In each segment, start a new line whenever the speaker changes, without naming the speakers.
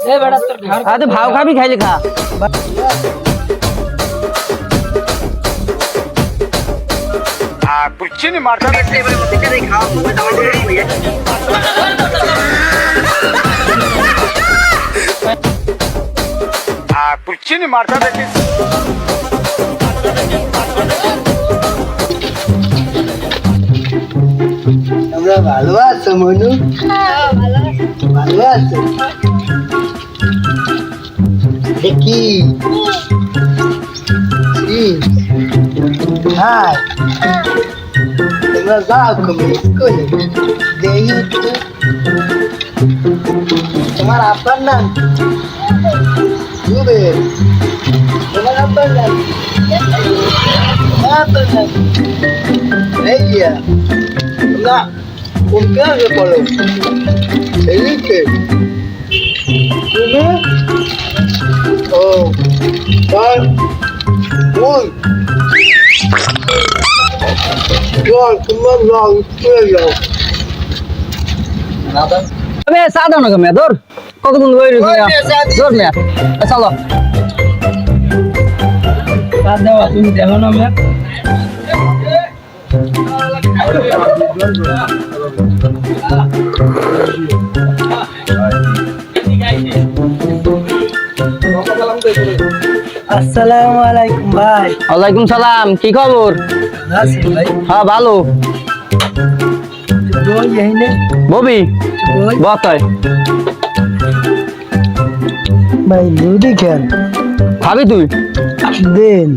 ए बेटा तोर घर
हाँ तो भाव खा भी खाई लिखा
कुछ नहीं मारता कुछ नहीं मारता
আমরা ভালো আছো মনু? ভালো আছো দেখি হ্যাঁ তোমরা যাও কবে স্কুলে দেখি একটু তোমার আব্বার নাম রুবেল তোমার আব্বার নাম আব্বার নাম এই না কোন ক্লাসে পড়ো এইটে তুমি ও আর ওই জল তোমার রং চলে যাও
मैं सादा ना मैं दौर कत दिन वही दौर मैं चलो
सादा तुम देखो ना मैं
আসসালামু আলাইকুম ভাই
ওয়ালাইকুম সালাম কি খবর
আছেন ভাই
হ্যাঁ ভালো
বই এইনে
ববি
বই
বতাই
ভাই লুডি খেল
খাবি তুই
দেন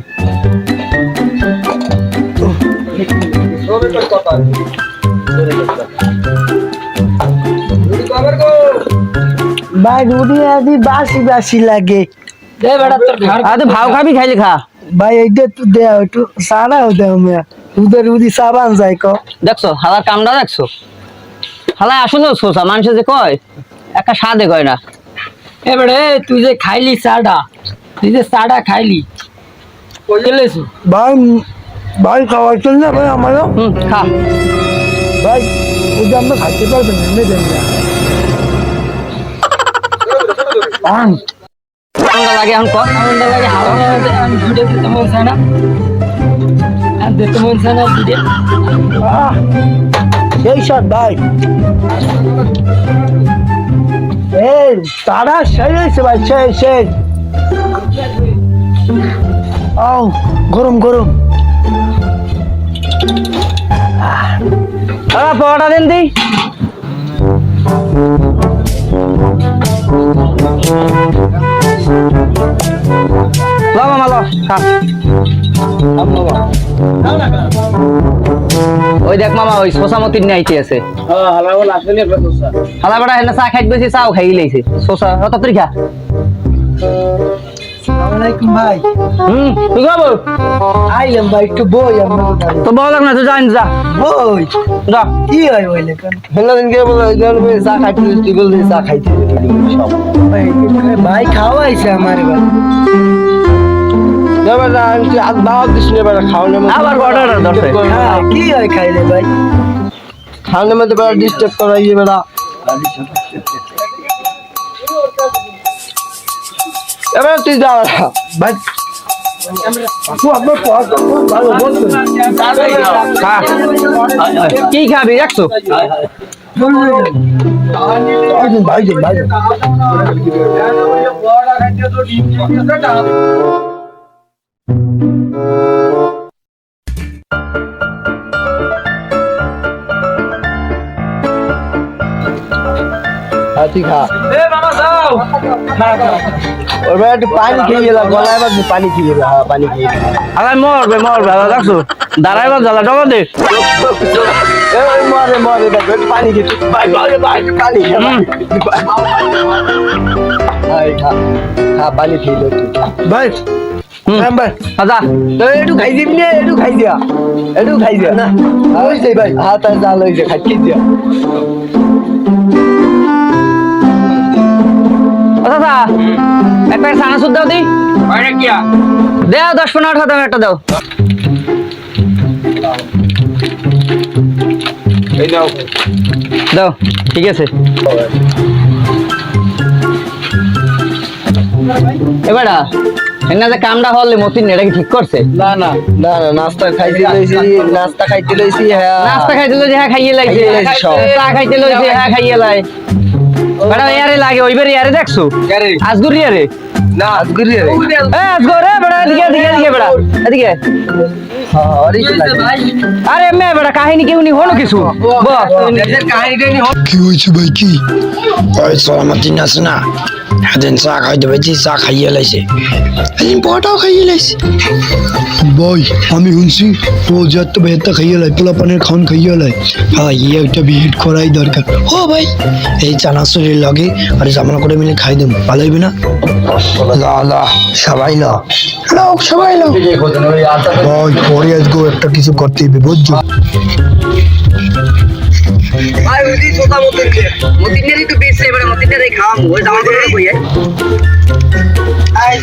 ভাই রুটি আদি বাসি বাসি লাগে
ए बेटा तोर घर
हाँ तो भाव खा भी खाई लिखा
ভাই এইটা তো দেও একটু সানাও দেও মিয়া উদের উদি সাবান যাই ক
দেখছো হালার কামটা দেখছো হালা আসলে সোসা মানুষে যে কয় একটা স্বাদে কয় না
ए बेटा तू जे खाइली साडा तू जे साडा खाइली कोइले सु
ভাই ভাই খাওয়ার জন্য না ভাই আমারও
খা
ভাই ওটা আমরা খাইতে পারবেন না দেন না
ঠান্ডা লাগে এখন কর
आनंद लगे हावा हम वीडियो ते मन साना हम ते मन साना वीडियो
এই শট ভাই এই তারা সেই হয়েছে ভাই সেই সেই আও গরম গরম
হ্যাঁ পরোটা দেন দি লো মামা লো খা ওই দেখ মামা ওই শোষামতির নিয়ে আইতে আছে
हां हला वाला আসলে প্রসেসা
হালা বড়া হেনা চা খাইতে বেশি চাও খাই লাইছে শোষা অত তুই খা
আসসালামু আলাইকুম ভাই
তুই খাবো
আইলাম ভাই একটু বই আমরা
তো বল না তুই জান যা
বই
যা
কি হয় বই লেখেন
হেনা দিন কে বল চা খাইতে তুই বল চা খাইতে সব
ভাই ভাই খাওয়াইছে আমার ভাই
আবার অর্ডার দরছে
হ্যাঁ কি হয় খাইলে ভাই
খাওয়ানোর মধ্যে বড় ডিস্টার্ব করা ইয়ে বেড়া এবার তুই যা
ভাই আপু আপনার পড়া ভালো বলছেন
খা কি খাবি একশো
ভাই ভাই
তুই খা
ए मामा जाओ
ওর বেলা একটু পানি খেয়ে গেলাম গলায় বা পানি খেয়ে গেলাম পানি খেয়ে আলাই মরবে মরবে দেখছো দাঁড়াই বা জ্বালা ডবা দে মরে মরে দেখো একটু পানি খেয়ে ভাই পানি খা খা পানি খেয়ে লো
ভাই ভাই
আচ্ছা তো একটু খাই দিবি না একটু খাই দিয়া না ওই যে ভাই হাত আর জাল হয়েছে খাই দিয়া আচ্ছা একটা সানা সুদ দাও দি
বাইরে কিয়া
দাও 10-15 টাকা দাও একটা দাও
এই নাও
দাও ঠিক আছে এবারা এনা যে কামটা হলে মতিন এটা কি ঠিক করছে
না না
না না নাস্তা খাইতে লইছি নাস্তা খাইতে লইছি হ্যাঁ
নাস্তা খাইতে লইছে হ্যাঁ খাইয়ে লাইছে
খাইয়ে লাইছে সব।
চা খাইতে লইছে হ্যাঁ খাইয়ে লাই বড়া ইয়ারে লাগে ওইবার ইয়ারে দেখছো
কারে?
আজগুর ইয়ারে
না আজগুরি রে
এ আজগর রে বড়া এদিকে বড়া এদিকে
আরে কি লাগে
ভাই
আরে মে বড়া কাহিনী কেউ নি হলো কিছু বল
এদের কাহিনীটাই নি
কি হয়েছে ভাই কি ওই সলামতি নাচ না সেদিন চা খাইতে পাইছি চা খাইয়ে লাইছে সেদিন পটাও খাইয়ে লাইছে ভাই আমি শুনছি ও যত বেহতা খাইয়ে লাই পোলা পানের খাওয়ান খাইয়ে লাই ভাই একটা ভিজিট করাই দরকার ও ভাই এই চানাচুরির লগে আর জামলা করে মিলে খাই দেব ভালো হইবে না লা লা সবাই লা লাও সবাই লাও ভাই পরে আজকে একটা কিছু করতে হবে বুঝছো
ভাই উদি সোতা মতিনের একটু বেশি এবারে মতিনের খাওয়াম ওই জামা করে কই আই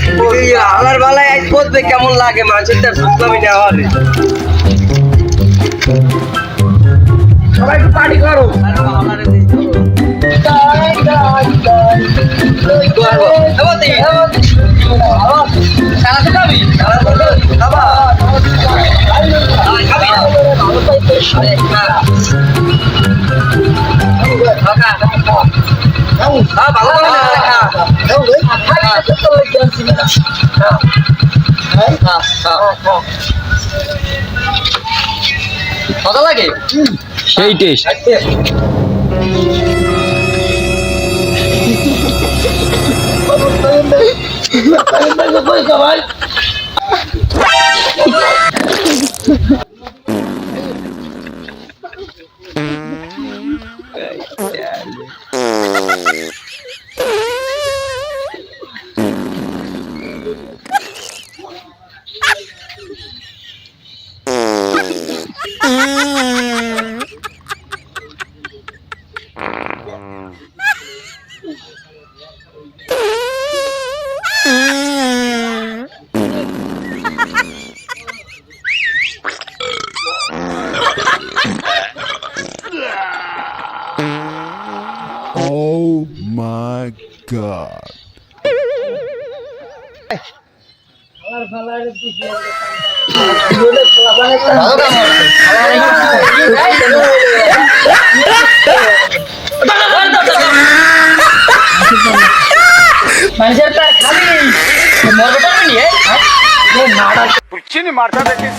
আলার বালাই আই বলবে কেমন লাগে মানুষের তার সুতলামি না হরে সবাই একটু পার্টি করো
মজা লাগে সেই টেস্ট
Oh my God.
মানুষের তার খালি মরবে পারবে নি
कुछ नहीं मारता देखिए